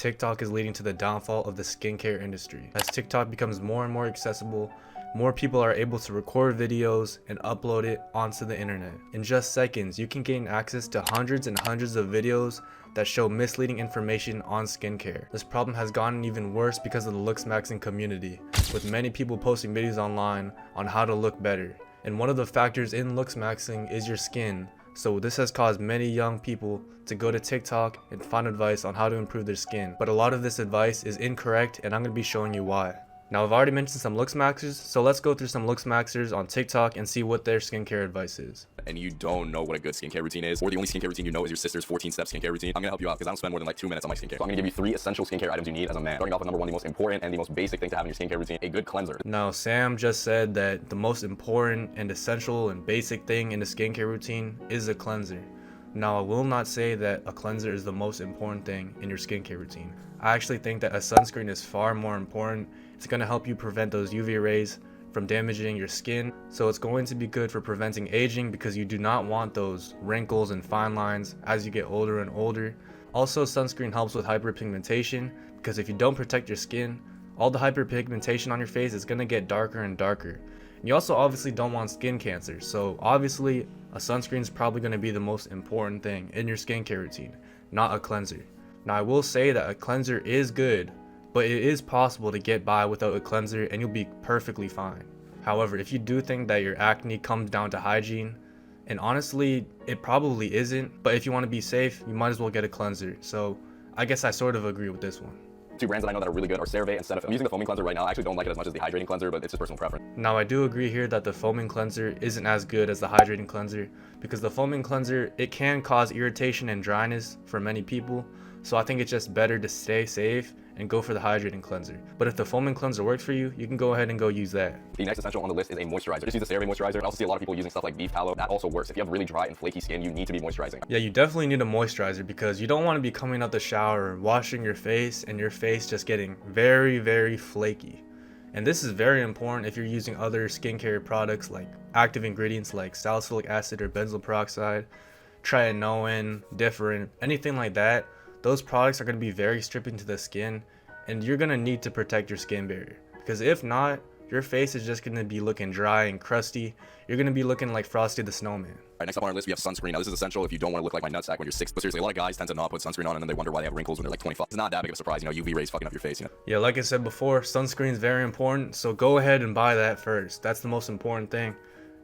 TikTok is leading to the downfall of the skincare industry. As TikTok becomes more and more accessible, more people are able to record videos and upload it onto the internet. In just seconds, you can gain access to hundreds and hundreds of videos that show misleading information on skincare. This problem has gotten even worse because of the looksmaxing community, with many people posting videos online on how to look better. And one of the factors in looksmaxing is your skin. So this has caused many young people to go to TikTok and find advice on how to improve their skin. But a lot of this advice is incorrect, and I'm going to be showing you why. Now, I've already mentioned some looksmaxers, so let's go through some looksmaxers on TikTok and see what their skincare advice is. And you don't know what a good skincare routine is, or the only skincare routine you know is your sister's 14-step skincare routine, I'm gonna help you out because I don't spend more than like 2 minutes on my skincare. So I'm gonna give you 3 essential skincare items you need as a man. Starting off with number 1, the most important and the most basic thing to have in your skincare routine, a good cleanser. Now, Sam just said that the most important and essential and basic thing in the skincare routine is a cleanser. Now, I will not say that a cleanser is the most important thing in your skincare routine. I actually think that a sunscreen is far more important. It's going to help you prevent those UV rays from damaging your skin. So it's going to be good for preventing aging because you do not want those wrinkles and fine lines as you get older and older. Also, sunscreen helps with hyperpigmentation because if you don't protect your skin, all the hyperpigmentation on your face is going to get darker and darker. And you also obviously don't want skin cancer. So obviously, a sunscreen is probably going to be the most important thing in your skincare routine, not a cleanser. Now, I will say that a cleanser is good, but it is possible to get by without a cleanser and you'll be perfectly fine. However, if you do think that your acne comes down to hygiene, and honestly, it probably isn't, but if you want to be safe, you might as well get a cleanser. So I guess I sort of agree with this one. 2 brands that I know that are really good are CeraVe and Cetaphil. I'm using the foaming cleanser right now. I actually don't like it as much as the hydrating cleanser, but it's just personal preference. Now, I do agree here that the foaming cleanser isn't as good as the hydrating cleanser because the foaming cleanser, it can cause irritation and dryness for many people. So I think it's just better to stay safe and go for the hydrating cleanser. But if the foaming cleanser works for you, you can go ahead and go use that. The next essential on the list is a moisturizer. Just use the CeraVe moisturizer. I also see a lot of people using stuff like beef tallow. That also works. If you have really dry and flaky skin, you need to be moisturizing. Yeah, you definitely need a moisturizer because you don't want to be coming out the shower, washing your face, and your face just getting very, very flaky. And this is very important if you're using other skincare products like active ingredients like salicylic acid or benzoyl peroxide, tretinoin, different, anything like that. Those products are going to be very stripping to the skin, and you're going to need to protect your skin barrier because if not, your face is just going to be looking dry and crusty. You're going to be looking like Frosty the Snowman. All right, next up on our list, we have sunscreen. Now, this is essential if you don't want to look like my nutsack when you're 6. But seriously, a lot of guys tend to not put sunscreen on and then they wonder why they have wrinkles when they're like 25. It's not that big of a surprise, UV rays fucking up your face, Yeah, like I said before, sunscreen is very important, so go ahead and buy that first. That's the most important thing.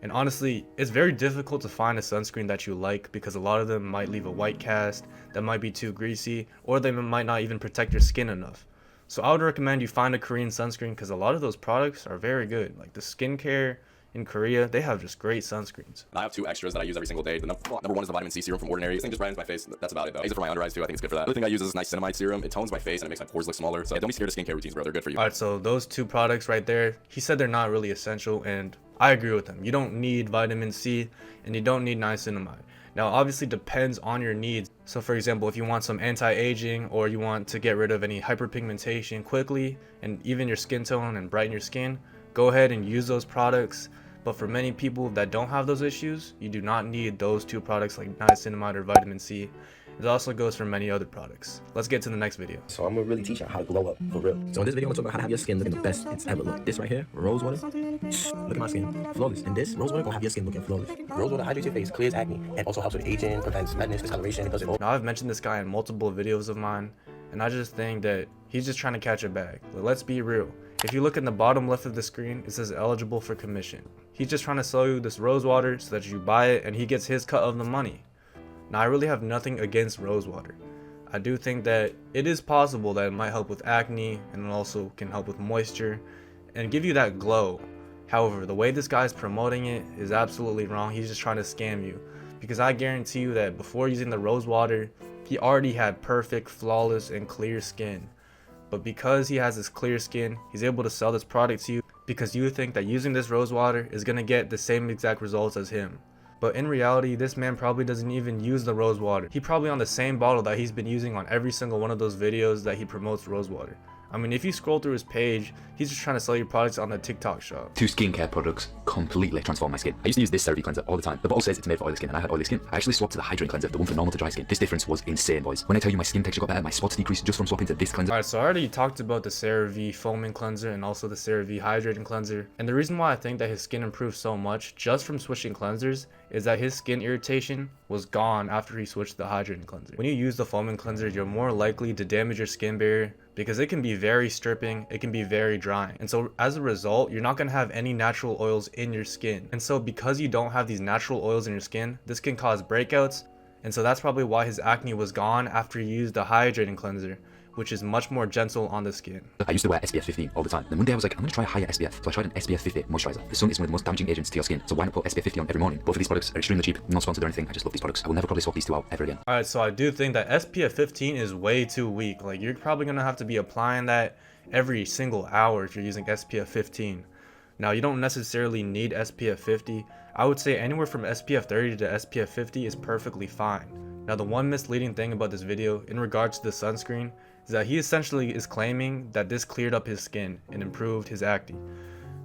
And honestly, it's very difficult to find a sunscreen that you like because a lot of them might leave a white cast that might be too greasy, or they might not even protect your skin enough. So I would recommend you find a Korean sunscreen because a lot of those products are very good. Like the skincare in Korea, they have just great sunscreens. I have 2 extras that I use every single day. The number 1 is the vitamin C serum from Ordinary. This thing just brightens my face. That's about it though. I use it for my under eyes too. I think it's good for that. The other thing I use is this niacinamide serum. It tones my face and it makes my pores look smaller. So don't be scared of skincare routines, bro. They're good for you. Alright, so those 2 products right there, he said they're not really essential, and I agree with him. You don't need vitamin C and you don't need niacinamide. Now, obviously depends on your needs. So for example, if you want some anti-aging or you want to get rid of any hyperpigmentation quickly and even your skin tone and brighten your skin, go ahead and use those products. But for many people that don't have those issues, you do not need those 2 products like niacinamide or vitamin C. It also goes for many other products. Let's get to the next video. So I'm gonna really teach you how to glow up for real. So in this video, I'm gonna talk about how to have your skin looking the best it's ever looked. This right here, rose water. Look at my skin, flawless. And this rose water gonna have your skin looking flawless. Rose water hydrates your face, clears acne, and also helps with aging, prevents redness, discoloration. It does it all. Now, I've mentioned this guy in multiple videos of mine, and I just think that he's just trying to catch a bag. But let's be real. If you look in the bottom left of the screen, it says eligible for commission. He's just trying to sell you this rose water so that you buy it and he gets his cut of the money. Now, I really have nothing against rose water. I do think that it is possible that it might help with acne and it also can help with moisture and give you that glow. However, the way this guy's promoting it is absolutely wrong. He's just trying to scam you because I guarantee you that before using the rose water, he already had perfect, flawless, and clear skin. But because he has this clear skin, he's able to sell this product to you because you think that using this rose water is going to get the same exact results as him. But in reality, this man probably doesn't even use the rose water. He probably on the same bottle that he's been using on every single one of those videos that he promotes rose water. I mean, if you scroll through his page, he's just trying to sell you products on the TikTok shop. 2 skincare products completely transformed my skin. I used to use this CeraVe cleanser all the time. The bottle says it's made for oily skin, and I had oily skin. I actually swapped to the hydrating cleanser, the one for normal to dry skin. This difference was insane, boys. When I tell you my skin texture got better, my spots decreased just from swapping to this cleanser. Alright, so I already talked about the CeraVe foaming cleanser and also the CeraVe hydrating cleanser. And the reason why I think that his skin improved so much just from switching cleansers is that his skin irritation was gone after he switched the hydrating cleanser. When you use the foaming cleanser, you're more likely to damage your skin barrier because it can be very stripping, it can be very drying. And so as a result, you're not going to have any natural oils in your skin. And so because you don't have these natural oils in your skin, this can cause breakouts. And so that's probably why his acne was gone after he used the hydrating cleanser, which is much more gentle on the skin. I used to wear SPF 15 all the time. Then one day I was like, I'm gonna try a higher SPF. So I tried an SPF 50 moisturizer. The sun is one of the most damaging agents to your skin. So why not put SPF 50 on every morning? Both of these products are extremely cheap, not sponsored or anything. I just love these products. I will never probably swap these two out ever again. Alright, so I do think that SPF 15 is way too weak. Like, you're probably gonna have to be applying that every single hour if you're using SPF 15. Now, you don't necessarily need SPF 50. I would say anywhere from SPF 30 to SPF 50 is perfectly fine. Now, the one misleading thing about this video in regards to the sunscreen is that he essentially is claiming that this cleared up his skin and improved his acne.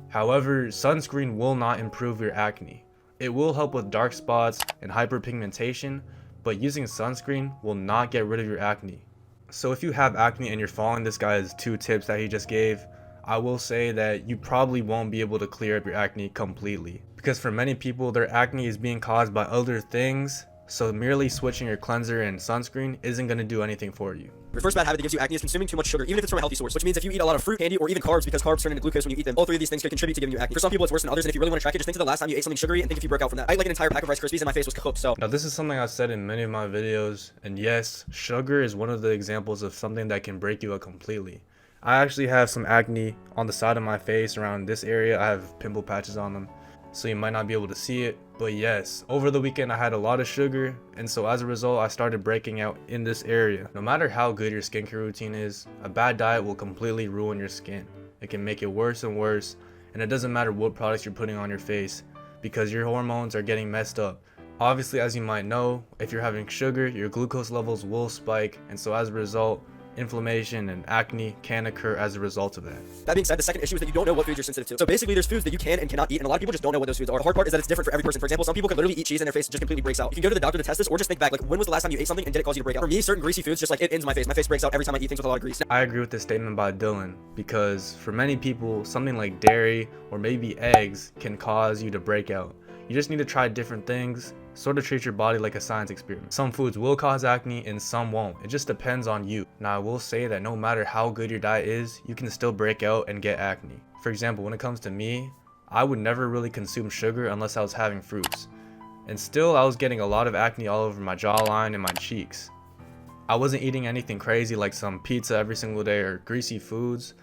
However, sunscreen will not improve your acne. It will help with dark spots and hyperpigmentation, but using sunscreen will not get rid of your acne. So if you have acne and you're following this guy's 2 tips that he just gave, I will say that you probably won't be able to clear up your acne completely. Because for many people, their acne is being caused by other things, so merely switching your cleanser and sunscreen isn't going to do anything for you. Your first bad habit that gives you acne is consuming too much sugar, even if it's from a healthy source, which means if you eat a lot of fruit, candy, or even carbs, because carbs turn into glucose when you eat them, all 3 of these things could contribute to giving you acne. For some people, it's worse than others, and if you really want to track it, just think to the last time you ate something sugary and think if you broke out from that. I ate like an entire pack of Rice Krispies and my face was cooked, so. Now, this is something I've said in many of my videos, and yes, sugar is one of the examples of something that can break you out completely. I actually have some acne on the side of my face around this area. I have pimple patches on them, so you might not be able to see it. But yes, over the weekend I had a lot of sugar, and so as a result I started breaking out in this area. No matter how good your skincare routine is, a bad diet will completely ruin your skin. It can make it worse and worse, and it doesn't matter what products you're putting on your face because your hormones are getting messed up. Obviously, as you might know, if you're having sugar, your glucose levels will spike, and so as a result, inflammation and acne can occur as a result of that. That being said, the second issue is that you don't know what foods you're sensitive to. So basically, there's foods that you can and cannot eat, and a lot of people just don't know what those foods are. The hard part is that it's different for every person. For example, some people can literally eat cheese and their face just completely breaks out. You can go to the doctor to test this, or just think back, like, when was the last time you ate something and did it cause you to break out? For me, certain greasy foods, just like it ends my face. My face breaks out every time I eat things with a lot of grease. I agree with this statement by Dylan, because for many people, something like dairy or maybe eggs can cause you to break out. You just need to try different things, sort of treat your body like a science experiment. Some foods will cause acne and some won't. It just depends on you. Now, I will say that no matter how good your diet is, you can still break out and get acne. For example, when it comes to me, I would never really consume sugar unless I was having fruits. And still, I was getting a lot of acne all over my jawline and my cheeks. I wasn't eating anything crazy like some pizza every single day or greasy foods,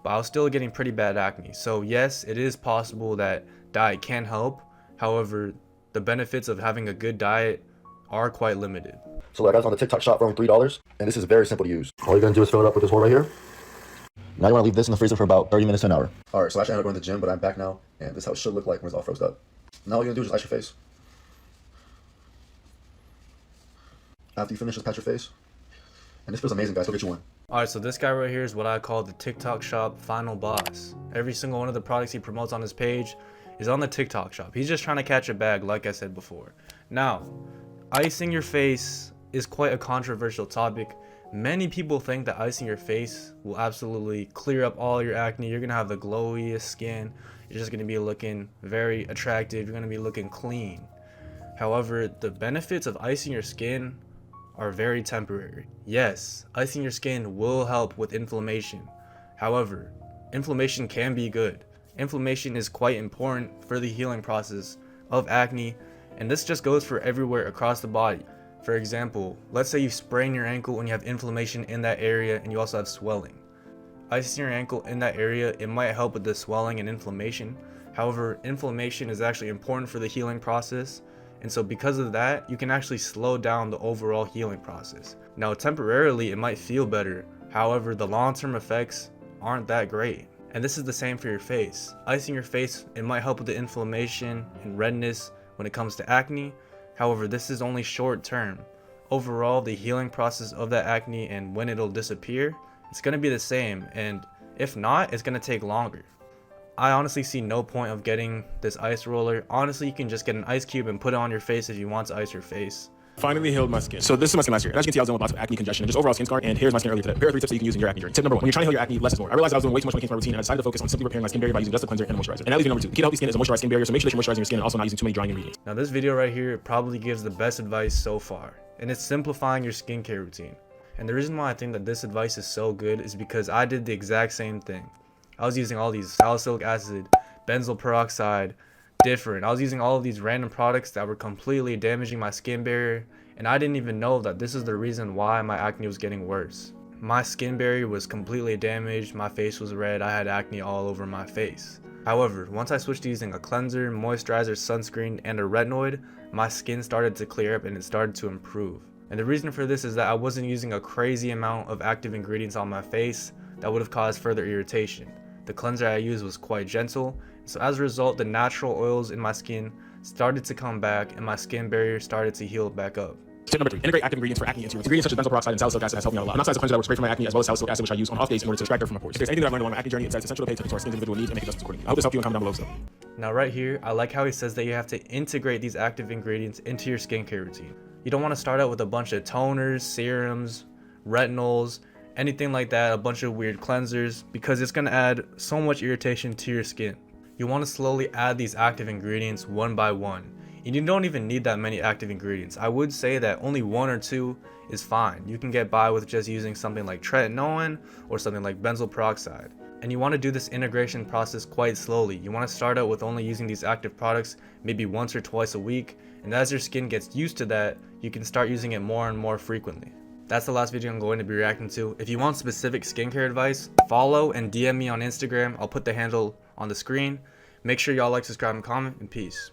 but I was still getting pretty bad acne. So yes, it is possible that diet can help. However, the benefits of having a good diet are quite limited. So I got this on the TikTok shop for only $3, and this is very simple to use. All you're gonna do is fill it up with this hole right here. Now you wanna leave this in the freezer for about 30 minutes to an hour. All right, so actually I ended up going to the gym, but I'm back now, and this is how it should look like when it's all frozen up. Now all you're gonna do is just ice your face. After you finish, just pat your face. And this feels amazing, guys. Go get you one. Alright, so this guy right here is what I call the TikTok shop final boss. Every single one of the products he promotes on his page is on the TikTok shop. He's just trying to catch a bag, like I said before. Now, icing your face is quite a controversial topic. Many people think that icing your face will absolutely clear up all your acne. You're gonna have the glowiest skin. You're just gonna be looking very attractive. You're gonna be looking clean. However, the benefits of icing your skin are very temporary. Yes, icing your skin will help with inflammation. However, inflammation can be good. Inflammation is quite important for the healing process of acne, and this just goes for everywhere across the body. For example, let's say you sprain your ankle and you have inflammation in that area and you also have swelling. Icing your ankle in that area, it might help with the swelling and inflammation. However, inflammation is actually important for the healing process, and so because of that, you can actually slow down the overall healing process. Now, temporarily, it might feel better. However, the long-term effects aren't that great. And this is the same for your face. Icing your face, it might help with the inflammation and redness when it comes to acne. However, this is only short term. Overall, the healing process of that acne and when it'll disappear It's gonna be the same, and if not, it's gonna take longer. I honestly see no point of getting this ice roller. Honestly, you can just get an ice cube and put it on your face if you want to ice your face. Finally healed my skin. So this is my skin last year. And as you can see, I was dealing with lots of acne, congestion, and just overall skin scar. And here's my skin earlier today. Here are 3 tips that you can use in your acne journey. Tip number 1: when you're trying to heal your acne, less is more. I realized I was doing way too much when it came to my routine, and I decided to focus on simply repairing my skin barrier by using just a cleanser and a moisturizer. And that leaves you number 2. The key to healthy skin is a moisturized skin barrier, so make sure that you're moisturizing your skin and also not using too many drying ingredients. Now this video right here probably gives the best advice so far, and it's simplifying your skincare routine. And the reason why I think that this advice is so good is because I did the exact same thing. I was using all these salicylic acid, benzoyl peroxide, I was using all of these random products that were completely damaging my skin barrier, and I didn't even know that this is the reason why my acne was getting worse. My skin barrier was completely damaged, my face was red, I had acne all over my face. However, once I switched to using a cleanser, moisturizer, sunscreen, and a retinoid, my skin started to clear up and it started to improve. And the reason for this is that I wasn't using a crazy amount of active ingredients on my face that would have caused further irritation. The cleanser I used was quite gentle, so as a result, the natural oils in my skin started to come back and my skin barrier started to heal back up. Tip number 3: integrate active ingredients for acne into your routine. Ingredients such as benzoyl peroxide and salicylic acid has helped me out a lot. I'm not saying as a cleanser that works great for my acne, as well as salicylic acid, which I use on off days in order to extract dirt from my pores. If there's anything that I've learned along my acne journey, it's that it's essential to pay attention to our skin's individual needs and make adjustments accordingly. I hope this helped you, and comment down below. Now right here, I like how he says that you have to integrate these active ingredients into your skincare routine. You don't want to start out with a bunch of toners, serums, retinols, anything like that, a bunch of weird cleansers, because it's going to add so much irritation to your skin. You want to slowly add these active ingredients one by one. And you don't even need that many active ingredients. I would say that only 1 or 2 is fine. You can get by with just using something like tretinoin or something like benzoyl peroxide. And you want to do this integration process quite slowly. You want to start out with only using these active products maybe once or twice a week, and as your skin gets used to that, you can start using it more and more frequently. That's the last video I'm going to be reacting to. If you want specific skincare advice, follow and DM me on Instagram. I'll put the handle on the screen. Make sure y'all like, subscribe, and comment, and peace.